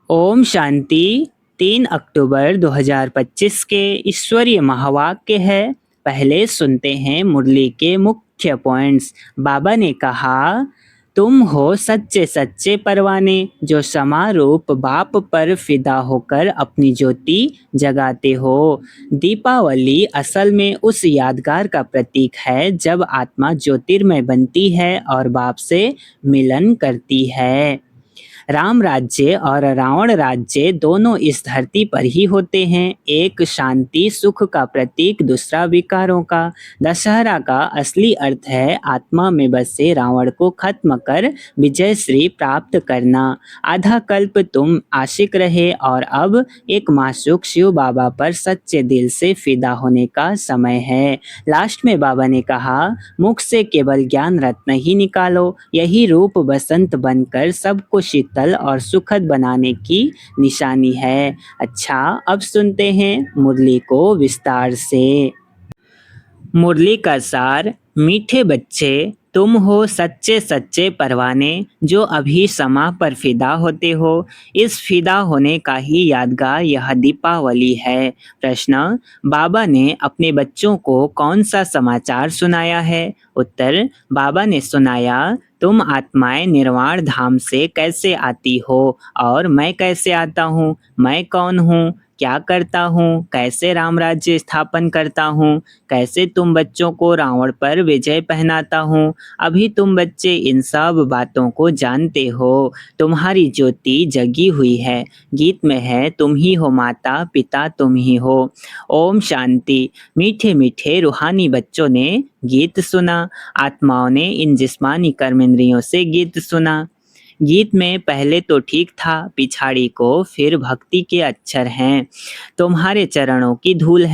ओम शांति। 3 अक्टूबर 2025 के ईश्वरीय महावाक्य है। पहले सुनते हैं मुरली के मुख्य पॉइंट्स। बाबा ने कहा, तुम हो सच्चे सच्चे परवाने जो समारूप बाप पर फिदा होकर अपनी ज्योति जगाते हो। दीपावली असल में उस यादगार का प्रतीक है जब आत्मा ज्योतिर्मय बनती है और बाप से मिलन करती है। राम राज्य और रावण राज्य दोनों इस धरती पर ही होते हैं, एक शांति सुख का प्रतीक, दूसरा विकारों का। दशहरा का असली अर्थ है आत्मा में बसे रावण को खत्म कर विजय श्री प्राप्त करना। आधा कल्प तुम आशिक रहे और अब एक मासूक शिव बाबा पर सच्चे दिल से फिदा होने का समय है। लास्ट में बाबा ने कहा, मुख से केवल ज्ञान रत्न ही निकालो, यही रूप बसंत बनकर सबको शीतल और सुखद बनाने की निशानी है। अच्छा, अब सुनते हैं मुरली को विस्तार से। मुरली का सार। मीठे बच्चे, तुम हो सच्चे सच्चे परवाने जो अभी समा पर फिदा होते हो। इस फिदा होने का ही यादगार यह दीपावली है। प्रश्न, बाबा ने अपने बच्चों को कौन सा समाचार सुनाया है? उत्तर, बाबा ने सुनाया, तुम आत्माएं निर्वाण धाम से कैसे आती हो और मैं कैसे आता हूँ, मैं कौन हूँ, क्या करता हूँ, कैसे राम राज्य स्थापन करता हूँ, कैसे तुम बच्चों को रावण पर विजय पहनाता हूँ। अभी तुम बच्चे इन सब बातों को जानते हो। तुम्हारी ज्योति जगी हुई है। गीत में है, तुम ही हो माता पिता तुम ही हो। ओम शांति। मीठे मीठे रूहानी बच्चों ने गीत सुना। आत्माओं ने इन जिस्मानी कर्मेंद्रियों से गीत सुना। गीत में पहले तो ठीक था, पिछाड़ी को फिर भक्ति के अक्षर हैं। तुम्हारे चरणों की धूल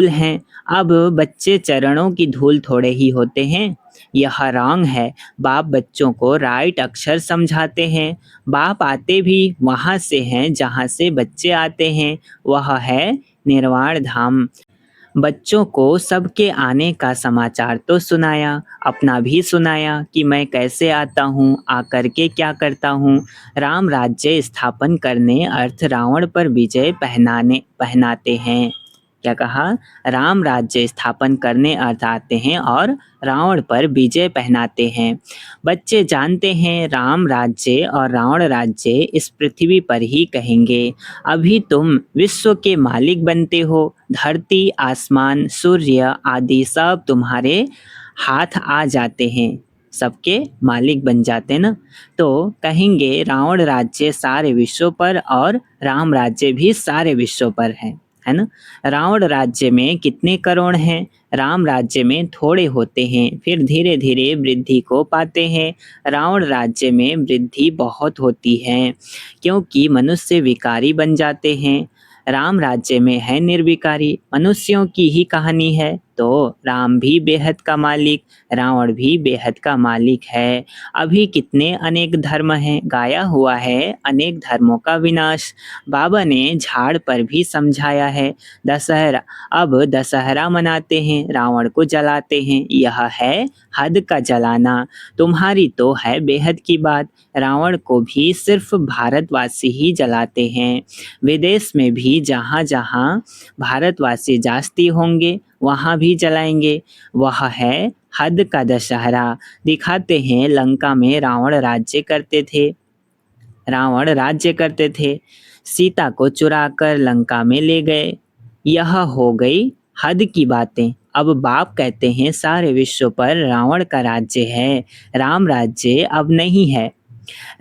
हैं। अब बच्चे चरणों की धूल थोड़े ही होते हैं। यह रॉन्ग है। बाप बच्चों को राइट अक्षर समझाते हैं। बाप आते भी वहाँ से हैं जहाँ से बच्चे आते हैं, वह है निर्वाण धाम। बच्चों को सबके आने का समाचार तो सुनाया, अपना भी सुनाया कि मैं कैसे आता हूँ, आकर के क्या करता हूँ। राम राज्य स्थापन करने अर्थ रावण पर विजय पहनाते हैं। क्या कहा? राम राज्य स्थापन करने अर्थ आते हैं और रावण पर विजय पहनाते हैं। बच्चे जानते हैं राम राज्य और रावण राज्य इस पृथ्वी पर ही कहेंगे। अभी तुम विश्व के मालिक बनते हो। धरती, आसमान, सूर्य आदि सब तुम्हारे हाथ आ जाते हैं, सबके मालिक बन जाते ना। तो कहेंगे रावण राज्य सारे विश्व पर और राम राज्य भी सारे विश्व पर है ना। रावण राज्य में कितने करोड़ हैं, राम राज्य में थोड़े होते हैं, फिर धीरे धीरे वृद्धि को पाते हैं। रावण राज्य में वृद्धि बहुत होती है क्योंकि मनुष्य विकारी बन जाते हैं। राम राज्य में है निर्विकारी, मनुष्यों की ही कहानी है। तो राम भी बेहद का मालिक, रावण भी बेहद का मालिक है। अभी कितने अनेक धर्म हैं, गाया हुआ है अनेक धर्मों का विनाश। बाबा ने झाड़ पर भी समझाया है। दशहरा, अब दशहरा मनाते हैं, रावण को जलाते हैं, यह है हद का जलाना। तुम्हारी तो है बेहद की बात, रावण को भी सिर्फ भारतवासी ही जलाते हैं। विदेश में भी जहाँ जहाँ भारतवासी जास्ती होंगे वहाँ भी जलाएंगे। वह है हद का दशहरा। दिखाते हैं लंका में रावण राज्य करते थे। सीता को चुराकर लंका में ले गए। यह हो गई हद की बातें। अब बाप कहते हैं सारे विश्व पर रावण का राज्य है, राम राज्य अब नहीं है।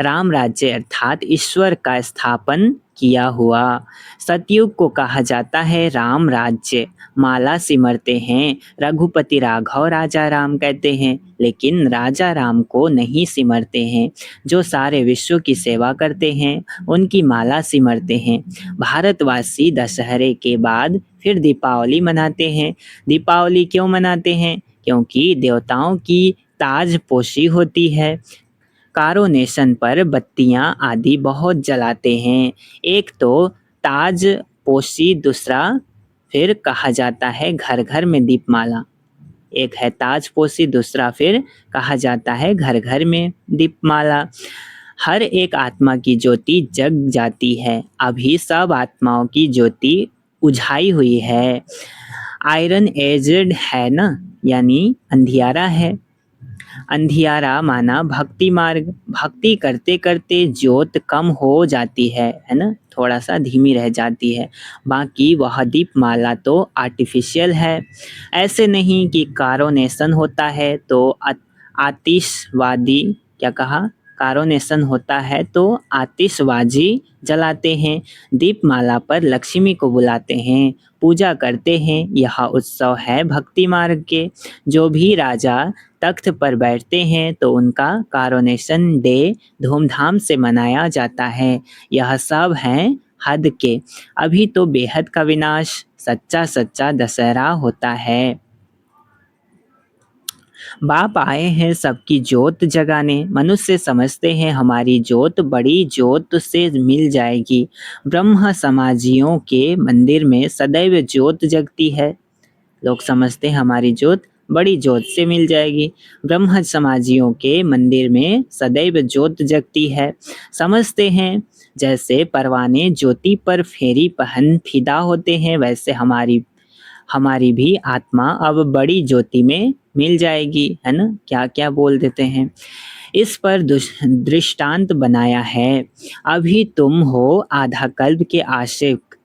राम राज्य अर्थात ईश्वर का स्थापन किया हुआ। सतयुग को कहा जाता है राम राज्य। माला सिमरते हैं, रघुपति राघव राजा राम कहते हैं, लेकिन राजा राम को नहीं सिमरते हैं। जो सारे विश्व की सेवा करते हैं उनकी माला सिमरते हैं। भारतवासी दशहरे के बाद फिर दीपावली मनाते हैं। दीपावली क्यों मनाते हैं? क्योंकि देवताओं की ताजपोशी होती है। कारोनेशन पर बत्तियां आदि बहुत जलाते हैं। एक तो ताज पोशी, दूसरा फिर कहा जाता है घर घर में दीपमाला। एक है ताजपोशी, दूसरा फिर कहा जाता है घर घर में दीपमाला। हर एक आत्मा की ज्योति जग जाती है, अभी सब आत्माओं की ज्योति उझाई हुई है। आयरन एजेड है ना, यानी अंधियारा है। अंधियारा माना भक्ति मार्ग। भक्ति करते करते ज्योत कम हो जाती है ना, थोड़ा सा धीमी रह जाती है। बाकी वह दीपमाला तो आर्टिफिशियल है। ऐसे नहीं कि कारोनेशन होता है तो आतिशवादी, क्या कहा, कारोनेशन होता है तो आतिशबाजी जलाते हैं, दीपमाला पर लक्ष्मी को बुलाते हैं, पूजा करते हैं। यह उत्सव है भक्ति मार्ग के। जो भी राजा तख्त पर बैठते हैं तो उनका कारोनेशन डे धूमधाम से मनाया जाता है। यह सब हैं हद के। अभी तो बेहद का विनाश, सच्चा सच्चा दशहरा होता है। बाप आए हैं सबकी ज्योत जगाने। मनुष्य समझते हैं हमारी ज्योत बड़ी ज्योत से मिल जाएगी। ब्रह्म समाजियों के मंदिर में सदैव ज्योत जगती है। लोग समझते हैं हमारी ज्योत बड़ी ज्योत से मिल जाएगी। ब्रह्म समाजियों के मंदिर में सदैव ज्योत जगती है। समझते हैं जैसे परवाने ज्योति पर फेरी पहन फिदा होते हैं, वैसे हमारी हमारी भी आत्मा अब बड़ी ज्योति में मिल जाएगी, है ना। क्या क्या बोल देते हैं। इस पर दृष्टांत बनाया है। अभी तुम हो आधा कल्प के आशिक।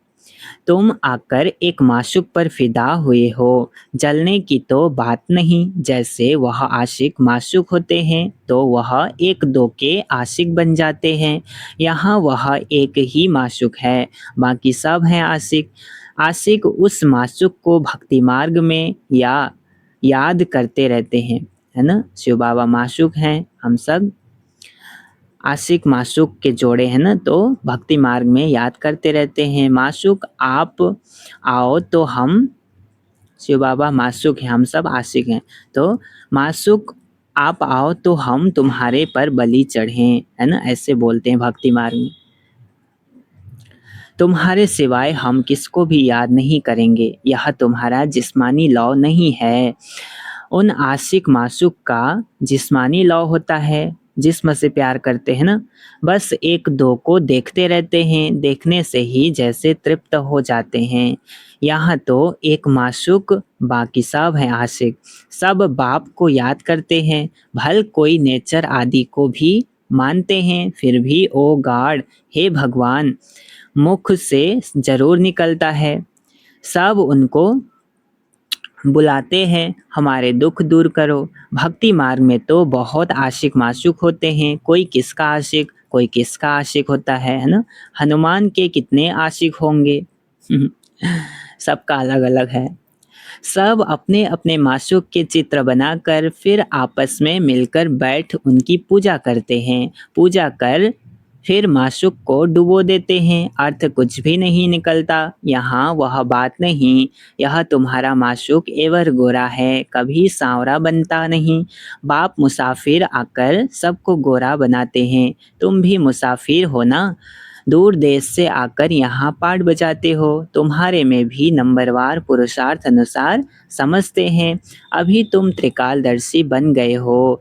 तुम आकर एक माशूक पर फिदा हुए हो। जलने की तो बात नहीं। जैसे वह आशिक माशूक होते हैं तो वह एक दो के आशिक बन जाते हैं। यहाँ वह एक ही माशूक है, बाकी सब हैं आशिक। आशिक उस माशूक को भक्ति मार्ग में याद करते रहते हैं, है ना। शिव बाबा माशूक हैं, हम सब आशिक माशूक के जोड़े हैं ना, तो भक्ति मार्ग में याद करते रहते हैं। माशूक आप आओ तो हम, शिव बाबा माशूक हैं, हम सब आशिक हैं। तो माशूक आप आओ तो हम तुम्हारे पर बलि चढ़ें, है ना, ऐसे बोलते हैं भक्ति मार्ग में। तुम्हारे सिवाय हम किसको भी याद नहीं करेंगे। यह तुम्हारा जिस्मानी लौ नहीं है। उन आशिक माशूक का जिस्मानी लौ होता है, जिस्म से प्यार करते हैं ना। बस एक दो को देखते रहते हैं, देखने से ही जैसे तृप्त हो जाते हैं। यहाँ तो एक माशूक, बाकी सब हैं आशिक। सब बाप को याद करते हैं, भल कोई नेचर आदि को भी मानते हैं, फिर भी ओ गॉड, हे भगवान, मुख से जरूर निकलता है। सब उनको बुलाते हैं, हमारे दुख दूर करो। भक्ति मार्ग में तो बहुत आशिक माशूक होते हैं। कोई किसका आशिक, कोई किसका आशिक होता है ना। हनुमान के कितने आशिक होंगे। सबका अलग अलग है। सब अपने अपने माशूक के चित्र बनाकर फिर आपस में मिलकर बैठ उनकी पूजा करते हैं। पूजा कर फिर माशूक को डुबो देते हैं। अर्थ कुछ भी नहीं निकलता। यहाँ वह बात नहीं। यह तुम्हारा माशूक एवर गोरा है, कभी सांवरा बनता नहीं। बाप मुसाफिर आकर सबको गोरा बनाते हैं। तुम भी मुसाफिर हो ना, दूर देश से आकर यहाँ पाठ बजाते हो। तुम्हारे में भी नंबरवार पुरुषार्थ अनुसार समझते हैं। अभी तुम त्रिकालदर्शी बन गए हो।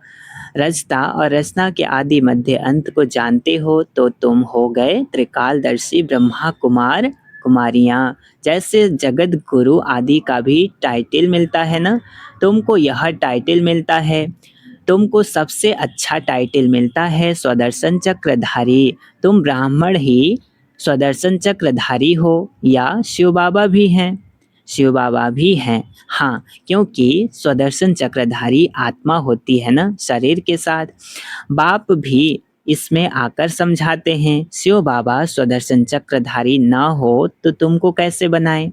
रचता और रचना के आदि मध्य अंत को जानते हो तो तुम हो गए त्रिकालदर्शी ब्रह्मा कुमार कुमारियाँ। जैसे जगत गुरु आदि का भी टाइटल मिलता है ना, तुमको यह टाइटल मिलता है। तुमको सबसे अच्छा टाइटल मिलता है स्वदर्शन चक्रधारी। तुम ब्राह्मण ही स्वदर्शन चक्रधारी हो, या शिव बाबा भी हैं। शिव बाबा भी हैं, हाँ, क्योंकि स्वदर्शन चक्रधारी आत्मा होती है ना शरीर के साथ। बाप भी इसमें आकर समझाते हैं, शिव बाबा स्वदर्शन चक्रधारी ना हो तो तुमको कैसे बनाए।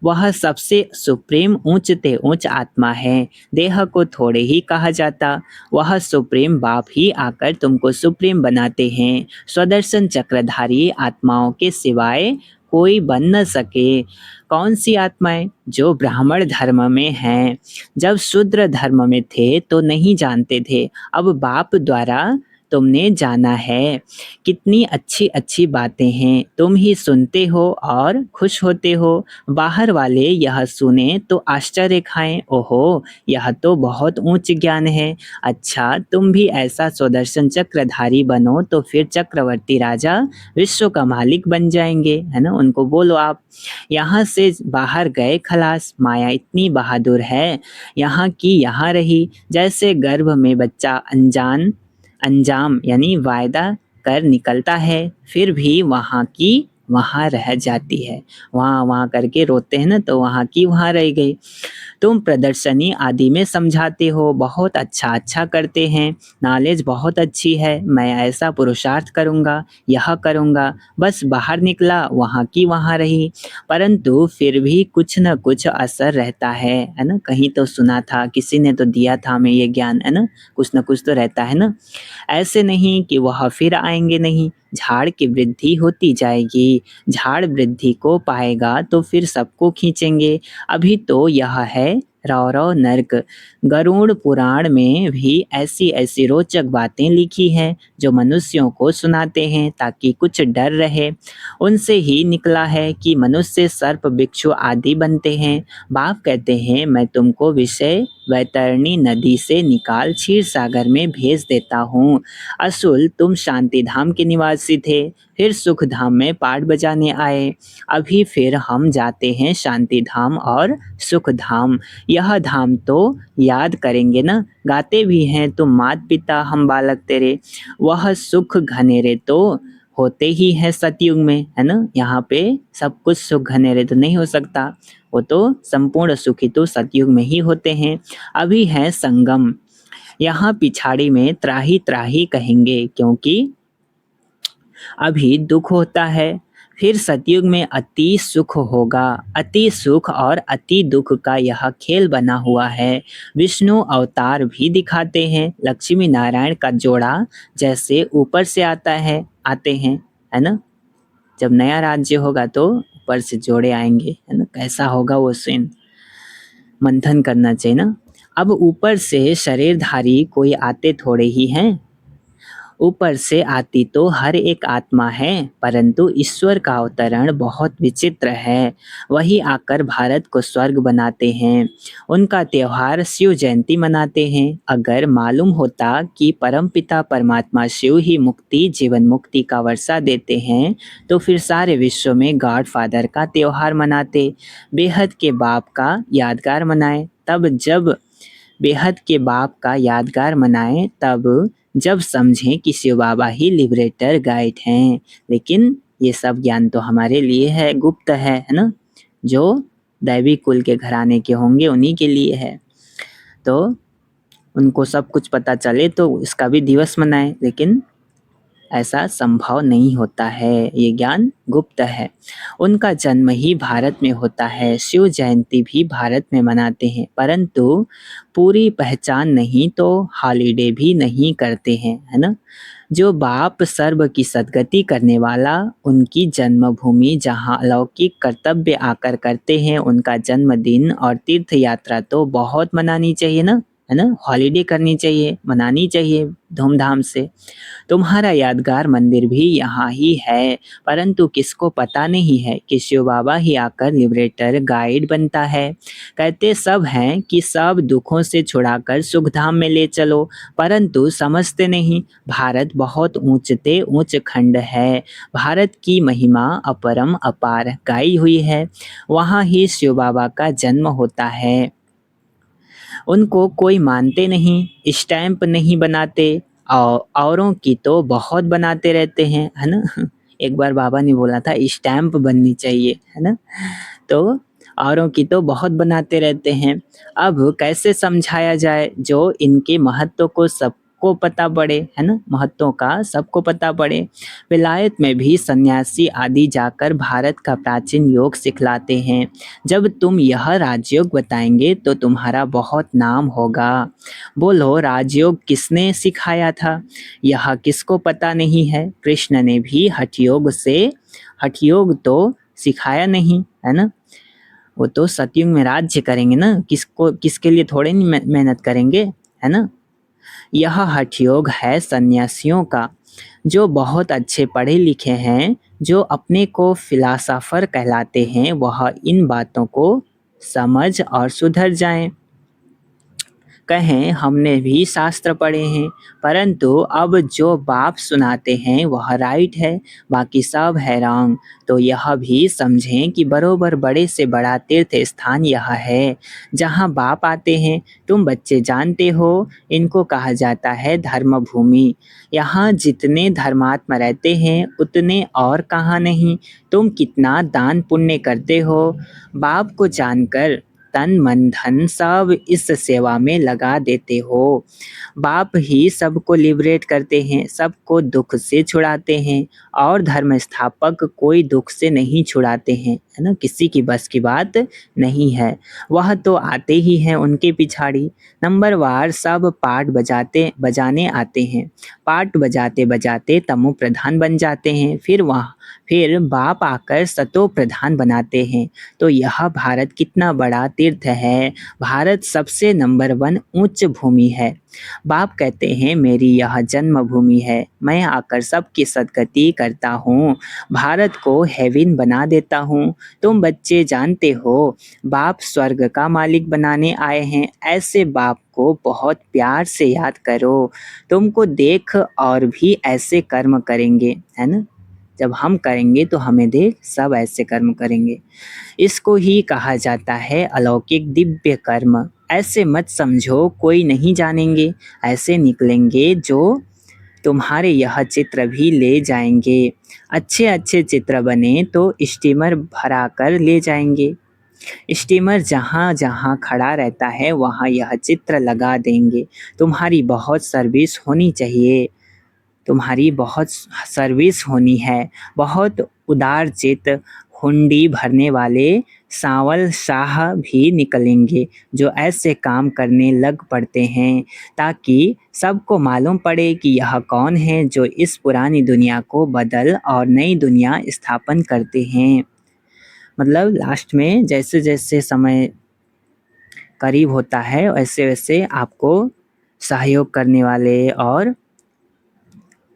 वह सबसे सुप्रीम ऊंचते ऊंच आत्मा है, देह को थोड़े ही कहा जाता। वह सुप्रीम बाप ही आकर तुमको सुप्रीम बनाते हैं। स्वदर्शन चक्रधारी आत्माओं के सिवाय कोई बन न सके। कौन सी आत्माएं? जो ब्राह्मण धर्म में हैं। जब शूद्र धर्म में थे तो नहीं जानते थे, अब बाप द्वारा तुमने जाना है। कितनी अच्छी अच्छी बातें हैं, तुम ही सुनते हो और खुश होते हो। बाहर वाले यह सुने तो आश्चर्य खाएं, ओहो यह तो बहुत ऊंच ज्ञान है। अच्छा तुम भी ऐसा सुदर्शन चक्रधारी बनो तो फिर चक्रवर्ती राजा विश्व का मालिक बन जाएंगे, है ना। उनको बोलो आप यहाँ से बाहर गए खलास, माया इतनी बहादुर है, यहाँ की यहाँ रही। जैसे गर्भ में बच्चा अनजान अंजाम यानी वायदा कर निकलता है, फिर भी वहाँ की वहाँ रह जाती है। वहाँ वहाँ करके रोते हैं ना, तो वहाँ की वहाँ रह गई। तुम प्रदर्शनी आदि में समझाते हो, बहुत अच्छा अच्छा करते हैं, नॉलेज बहुत अच्छी है। मैं ऐसा पुरुषार्थ करूँगा, यह करूँगा, बस बाहर निकला वहाँ की वहाँ रही। परंतु फिर भी कुछ न कुछ असर रहता है ना। कहीं तो सुना था, किसी ने तो दिया था हमें ये ज्ञान, है ना। कुछ न कुछ तो रहता है ना। ऐसे नहीं कि वह फिर आएंगे नहीं, झाड़ की वृद्धि होती जाएगी। झाड़ वृद्धि को पाएगा तो फिर सबको खींचेंगे। अभी तो यह है रौरव नर्क। गरुड़ पुराण में भी ऐसी ऐसी रोचक बातें लिखी हैं जो मनुष्यों को सुनाते हैं ताकि कुछ डर रहे। उनसे ही निकला है कि मनुष्य सर्प बिच्छू आदि बनते हैं। बाप कहते हैं मैं तुमको विषय वैतरणी नदी से निकाल क्षीर सागर में भेज देता हूँ। असुल तुम शांति धाम के निवासी थे, फिर सुख धाम में पाठ बजाने आए। अभी फिर हम जाते हैं शांति धाम और सुख धाम। यह धाम तो याद करेंगे ना, गाते भी हैं तुम मात पिता हम बालक तेरे। वह सुख घनेरे तो होते ही है सतयुग में, है ना। यहाँ पे सब कुछ सुख घनेरे तो नहीं हो सकता, वो तो संपूर्ण सुखी तो सतयुग में ही होते हैं। अभी है संगम, यहाँ पिछाड़ी में त्राही त्राही कहेंगे क्योंकि अभी दुख होता है। फिर सतयुग में अति सुख होगा। अति सुख और अति दुख का यह खेल बना हुआ है। विष्णु अवतार भी दिखाते हैं, लक्ष्मी नारायण का जोड़ा जैसे ऊपर से आता है आते हैं, है ना। जब नया राज्य होगा तो ऊपर से जोड़े आएंगे, है ना। कैसा होगा वो सीन, मंथन करना चाहिए ना। अब ऊपर से शरीरधारी कोई आते थोड़े ही हैं, ऊपर से आती तो हर एक आत्मा है, परंतु ईश्वर का अवतरण बहुत विचित्र है। वही आकर भारत को स्वर्ग बनाते हैं। उनका त्योहार शिव जयंती मनाते हैं। अगर मालूम होता कि परमपिता परमात्मा शिव ही मुक्ति जीवन मुक्ति का वर्षा देते हैं तो फिर सारे विश्व में गॉड फादर का त्योहार मनाते, बेहद के बाप का यादगार मनाए। बेहद के बाप का यादगार मनाएं तब जब समझें कि शिव बाबा ही लिबरेटर गाइड हैं। लेकिन ये सब ज्ञान तो हमारे लिए है, गुप्त है ना। जो दैवी कुल के घराने के होंगे उन्हीं के लिए है, तो उनको सब कुछ पता चले तो इसका भी दिवस मनाएं। लेकिन ऐसा संभव नहीं होता है, ये ज्ञान गुप्त है। उनका जन्म ही भारत में होता है, शिव जयंती भी भारत में मनाते हैं, परंतु पूरी पहचान नहीं तो हॉलीडे भी नहीं करते हैं, है ना। जो बाप सर्व की सद्गति करने वाला, उनकी जन्मभूमि जहाँ अलौकिक कर्तव्य आकर करते हैं, उनका जन्मदिन और तीर्थ यात्रा तो बहुत मनानी चाहिए ना, है ना। हॉलीडे करनी चाहिए, मनानी चाहिए धूमधाम से। तुम्हारा यादगार मंदिर भी यहाँ ही है, परंतु किसको पता नहीं है कि शिव बाबा ही आकर लिबरेटर गाइड बनता है। कहते सब हैं कि सब दुखों से छुड़ाकर सुखधाम में ले चलो, परंतु समझते नहीं। भारत बहुत ऊंचते ऊंच खंड है, भारत की महिमा अपरम अपार गाई हुई है। वहाँ ही शिव बाबा का जन्म होता है। उनको कोई मानते नहीं, स्टैंप नहीं बनाते, और औरों की तो बहुत बनाते रहते हैं, है ना। एक बार बाबा ने बोला था स्टैंप बननी चाहिए, है ना। तो औरों की तो बहुत बनाते रहते हैं। अब कैसे समझाया जाए जो इनके महत्व को सबको पता पड़े, है ना। महत्वों का सबको पता पड़े। विलायत में भी सन्यासी आदि जाकर भारत का प्राचीन योग सिखलाते हैं। जब तुम यह राजयोग बताएंगे तो तुम्हारा बहुत नाम होगा। बोलो राजयोग किसने सिखाया था, यह किसको पता नहीं है। कृष्ण ने भी हठयोग तो सिखाया नहीं, है ना। वो तो सतयुग में राज्य करेंगे ना, किसको किसके लिए थोड़े नहीं मेहनत करेंगे, है ना। यह हठ योग है सन्यासियों का, जो बहुत अच्छे पढ़े लिखे हैं, जो अपने को फिलासफर कहलाते हैं, वह इन बातों को समझ और सुधर जाएं। कहें हमने भी शास्त्र पढ़े हैं, परंतु अब जो बाप सुनाते हैं वह राइट है, बाकी सब है रॉन्ग। तो यह भी समझें कि बरोबर बड़े से बड़ा तीर्थ स्थान यह है जहाँ बाप आते हैं। तुम बच्चे जानते हो, इनको कहा जाता है धर्म भूमि। यहाँ जितने धर्मात्मा रहते हैं उतने और कहाँ नहीं। तुम कितना दान पुण्य करते हो, बाप को जानकर तन मन धन सब इस सेवा में लगा देते हो। बाप ही सबको लिबरेट करते हैं, सबको दुख से छुड़ाते हैं, और धर्म स्थापक कोई दुख से नहीं छुड़ाते हैं, है ना, किसी की बस की बात नहीं है। वह तो आते ही हैं उनके पिछाड़ी, नंबरवार सब पाठ बजाने आते हैं। पाठ बजाते बजाते तमो प्रधान बन जाते हैं, फिर बाप आकर सतो प्रधान बनाते हैं। तो यह भारत कितना बड़ा तीर्थ है, भारत सबसे नंबर 1 उच्च भूमि है। बाप कहते हैं मेरी यह जन्म भूमि है, मैं आकर सबकी सदगति करता हूँ, भारत को हेवन बना देता हूँ। तुम बच्चे जानते हो, बाप स्वर्ग का मालिक बनाने आए हैं। ऐसे बाप को बहुत प्यार से याद करो, तुमको देख और भी ऐसे कर्म करेंगे, है ना। जब हम करेंगे तो हमें देख सब ऐसे कर्म करेंगे। इसको ही कहा जाता है अलौकिक दिव्य कर्म। ऐसे मत समझो कोई नहीं जानेंगे, ऐसे निकलेंगे जो तुम्हारे यह चित्र भी ले जाएंगे। अच्छे अच्छे चित्र बने तो स्टीमर भरा कर ले जाएंगे। स्टीमर जहाँ जहाँ खड़ा रहता है वहाँ यह चित्र लगा देंगे। तुम्हारी बहुत सर्विस होनी चाहिए, तुम्हारी बहुत सर्विस होनी है। बहुत उदार चित हुंडी भरने वाले सांवल शाह भी निकलेंगे, जो ऐसे काम करने लग पड़ते हैं ताकि सबको मालूम पड़े कि यह कौन है जो इस पुरानी दुनिया को बदल और नई दुनिया स्थापन करते हैं। मतलब लास्ट में जैसे जैसे समय करीब होता है वैसे वैसे आपको सहयोग करने वाले और,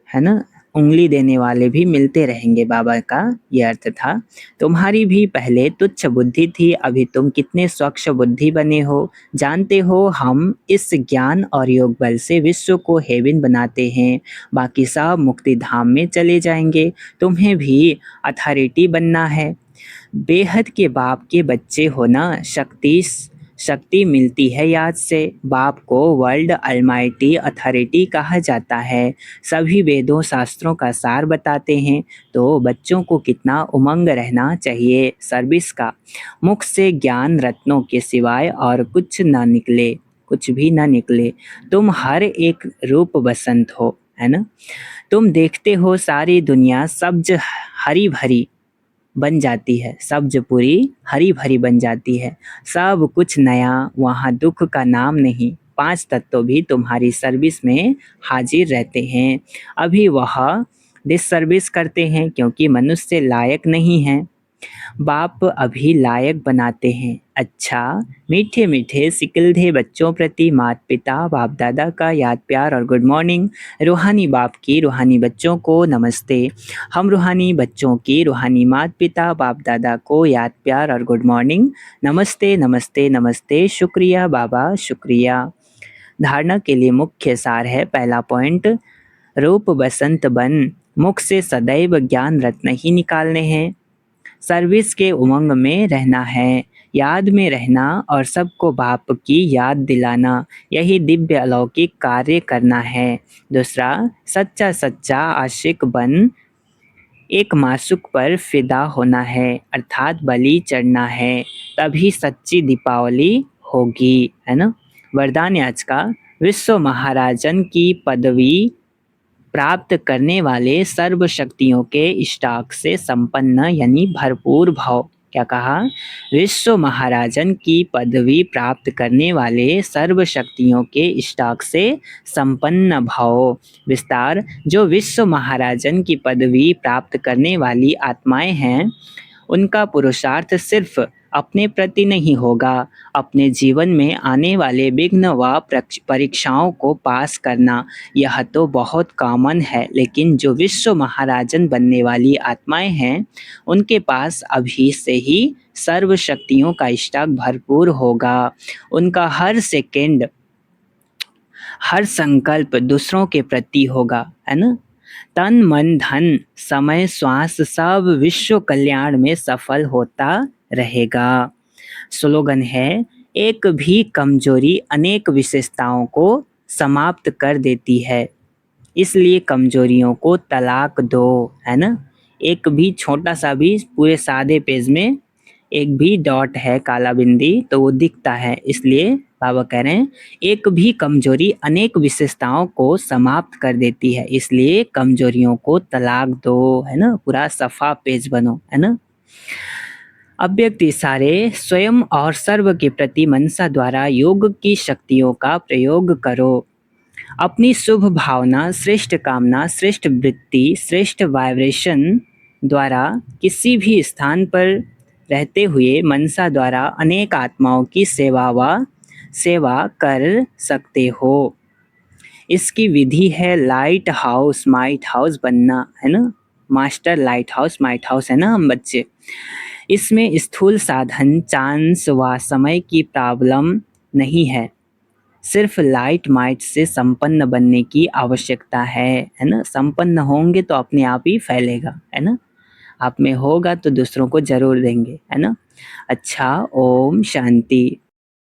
है ना, उंगली देने वाले भी मिलते रहेंगे। बाबा का ये अर्थ था। तुम्हारी भी पहले तुच्छ बुद्धि थी, अभी तुम कितने स्वच्छ बुद्धि बने हो। जानते हो हम इस ज्ञान और योग बल से विश्व को हेवन बनाते हैं, बाकी सब मुक्ति धाम में चले जाएंगे। तुम्हें भी अथॉरिटी बनना है। बेहद के बाप के बच्चे होना शक्ति मिलती है याद से। बाप को वर्ल्ड अलमाइटी अथॉरिटी कहा जाता है, सभी वेदों शास्त्रों का सार बताते हैं। तो बच्चों को कितना उमंग रहना चाहिए सर्विस का। मुख से ज्ञान रत्नों के सिवाय और कुछ ना निकले, कुछ भी ना निकले। तुम हर एक रूप बसंत हो, है ना। तुम देखते हो सारी दुनिया सब्ज हरी भरी बन जाती है, सब्जपुरी हरी भरी बन जाती है, सब कुछ नया, वहाँ दुख का नाम नहीं। 5 तत्व भी तुम्हारी सर्विस में हाजिर रहते हैं। अभी वह डिससर्विस करते हैं क्योंकि मनुष्य लायक नहीं है, बाप अभी लायक बनाते हैं। अच्छा, मीठे मीठे सिकलधे बच्चों प्रति माता पिता बाप दादा का याद प्यार और गुड मॉर्निंग। रूहानी बाप की रूहानी बच्चों को नमस्ते। हम रूहानी बच्चों की रूहानी माता पिता बाप दादा को याद प्यार और गुड मॉर्निंग। नमस्ते नमस्ते नमस्ते, शुक्रिया बाबा शुक्रिया। धारणा के लिए मुख्य सार है, पहला पॉइंट, रूप बसंत बन, मुख से सदैव ज्ञान रत्न ही निकालने हैं। सर्विस के उमंग में रहना है, याद में रहना और सबको बाप की याद दिलाना, यही दिव्य अलौकिक कार्य करना है। दूसरा, सच्चा सच्चा आशिक बन एक मासूक पर फिदा होना है, अर्थात बलि चढ़ना है, तभी सच्ची दीपावली होगी, है ना। वरदान आज का, विश्व महाराजन की पदवी प्राप्त करने वाले सर्व शक्तियों के स्टॉक से संपन्न यानी भरपूर भाव। क्या कहा, विश्व महाराजन की पदवी प्राप्त करने वाले सर्व शक्तियों के स्टॉक से संपन्न भाव। विस्तार, जो विश्व महाराजन की पदवी प्राप्त करने वाली आत्माएं हैं, उनका पुरुषार्थ सिर्फ अपने प्रति नहीं होगा। अपने जीवन में आने वाले विघ्न व परीक्षाओं को पास करना यह तो बहुत कॉमन है, लेकिन जो विश्व महाराजन बनने वाली आत्माएं हैं उनके पास अभी से ही सर्व शक्तियों का स्टॉक भरपूर होगा। उनका हर सेकंड, हर संकल्प दूसरों के प्रति होगा, है ना। तन मन धन समय श्वास सब विश्व कल्याण में सफल होता रहेगा। स्लोगन है, एक भी कमजोरी अनेक विशेषताओं को समाप्त कर देती है, इसलिए कमजोरियों को तलाक दो, है ना। एक भी छोटा सा भी पूरे सादे पेज में एक भी डॉट है काला बिंदी तो वो दिखता है, इसलिए बाबा कह रहे हैं एक भी कमजोरी अनेक विशेषताओं को समाप्त कर देती है, इसलिए कमजोरियों को तलाक दो, है ना। पूरा सफा पेज बनो, है ना। अव्यक्त इशारे स्वयं और सर्व के प्रति मनसा द्वारा योग की शक्तियों का प्रयोग करो। अपनी शुभ भावना, श्रेष्ठ कामना, श्रेष्ठ वृत्ति, श्रेष्ठ वाइब्रेशन द्वारा किसी भी स्थान पर रहते हुए मनसा द्वारा अनेक आत्माओं की सेवा कर सकते हो। इसकी विधि है लाइट हाउस माइट हाउस बनना, है ना। Master light house might house, है ना हम बच्चे। इसमें स्थूल साधन, चांस व समय की प्रॉब्लम नहीं है, सिर्फ लाइट माइट से संपन्न बनने की आवश्यकता है ना। संपन्न होंगे तो अपने आप ही फैलेगा, है ना। आप में होगा तो दूसरों को जरूर देंगे, है ना। अच्छा, ओम शांति।